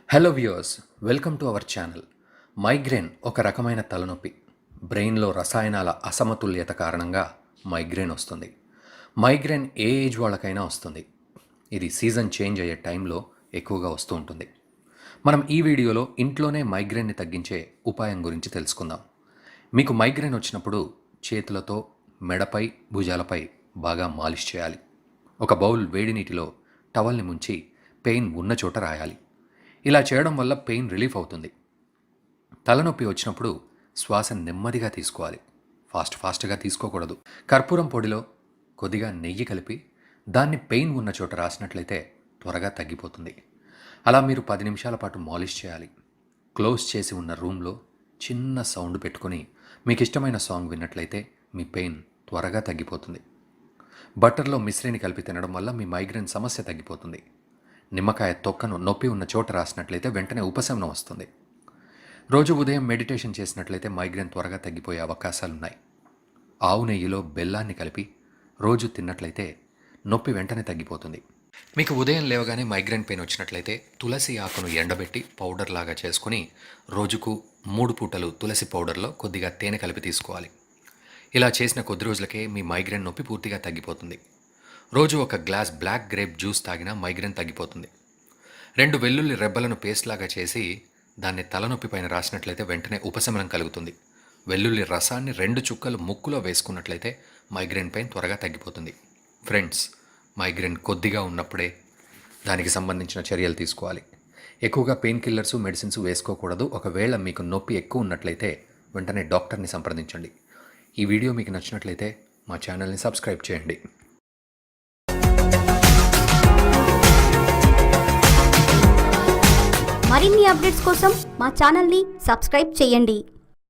Hello viewers, welcome to our channel. Migraine ఒక రకమైన తలనొప్పి. బ్రెయిన్లో రసాయనాల అసమతుల్యత కారణంగా మైగ్రేన్ వస్తుంది. మైగ్రేన్ ఏ ఏజ్ వాళ్ళకైనా వస్తుంది. ఇది సీజన్ చేంజ్ అయ్యే టైంలో ఎక్కువగా వస్తూ ఉంటుంది. మనం ఈ వీడియోలో ఇంట్లోనే మైగ్రేన్ని తగ్గించే ఉపాయం గురించి తెలుసుకుందాం. మీకు మైగ్రేన్ వచ్చినప్పుడు చేతులతో మెడపై, భుజాలపై బాగా మాలిష్ చేయాలి. ఒక బౌల్ వేడి నీటిలో టవల్ని ముంచి పెయిన్ ఉన్న చోట రాయాలి. ఇలా చేయడం వల్ల పెయిన్ రిలీఫ్ అవుతుంది. తలనొప్పి వచ్చినప్పుడు శ్వాస నెమ్మదిగా తీసుకోవాలి. ఫాస్ట్గా తీసుకోకూడదు. కర్పూరం పొడిలో కొద్దిగా నెయ్యి కలిపి దాన్ని పెయిన్ ఉన్న చోట రాసినట్లయితే త్వరగా తగ్గిపోతుంది. అలా మీరు 10 నిమిషాల పాటు మాలిష్ చేయాలి. క్లోజ్ చేసి ఉన్న రూమ్లో చిన్న సౌండ్ పెట్టుకొని మీకు ఇష్టమైన సాంగ్ విన్నట్లయితే మీ పెయిన్ త్వరగా తగ్గిపోతుంది. బటర్లో మిశ్రిని కలిపి తినడం వల్ల మీ మైగ్రేన్ సమస్య తగ్గిపోతుంది. నిమ్మకాయ తొక్కను నొప్పి ఉన్న చోట రాసినట్లయితే వెంటనే ఉపశమనం వస్తుంది. రోజు ఉదయం మెడిటేషన్ చేసినట్లయితే మైగ్రేన్ త్వరగా తగ్గిపోయే అవకాశాలున్నాయి. ఆవు నెయ్యిలో బెల్లాన్ని కలిపి రోజు తిన్నట్లయితే నొప్పి వెంటనే తగ్గిపోతుంది. మీకు ఉదయం లేవగానే మైగ్రేన్ పెయిన్ వచ్చినట్లయితే తులసి ఆకును ఎండబెట్టి పౌడర్ లాగా చేసుకుని రోజుకు 3 పూటలు తులసి పౌడర్లో కొద్దిగా తేనె కలిపి తీసుకోవాలి. ఇలా చేసిన కొద్ది రోజులకే మీ మైగ్రేన్ నొప్పి పూర్తిగా తగ్గిపోతుంది. రోజు ఒక గ్లాస్ బ్లాక్ గ్రేప్ జ్యూస్ తాగినా మైగ్రేన్ తగ్గిపోతుంది. 2 వెల్లుల్లి రెబ్బలను పేస్ట్ లాగా చేసి దాన్ని తలనొప్పి పైన రాసినట్లయితే వెంటనే ఉపశమనం కలుగుతుంది. వెల్లుల్లి రసాన్ని 2 చుక్కలు ముక్కులో వేసుకున్నట్లయితే మైగ్రేన్ పెయిన్ త్వరగా తగ్గిపోతుంది. ఫ్రెండ్స్, మైగ్రేన్ కొద్దిగా ఉన్నప్పుడే దానికి సంబంధించిన చర్యలు తీసుకోవాలి. ఎక్కువగా పెయిన్ కిల్లర్స్, మెడిసిన్స్ వేసుకోకూడదు. ఒకవేళ మీకు నొప్పి ఎక్కువ ఉన్నట్లయితే వెంటనే డాక్టర్ని సంప్రదించండి. ఈ వీడియో మీకు నచ్చినట్లయితే మా ఛానల్ని సబ్స్క్రైబ్ చేయండి. మరిన్ని అప్డేట్స్ కోసం మా ఛానల్ని సబ్స్క్రైబ్ చేయండి.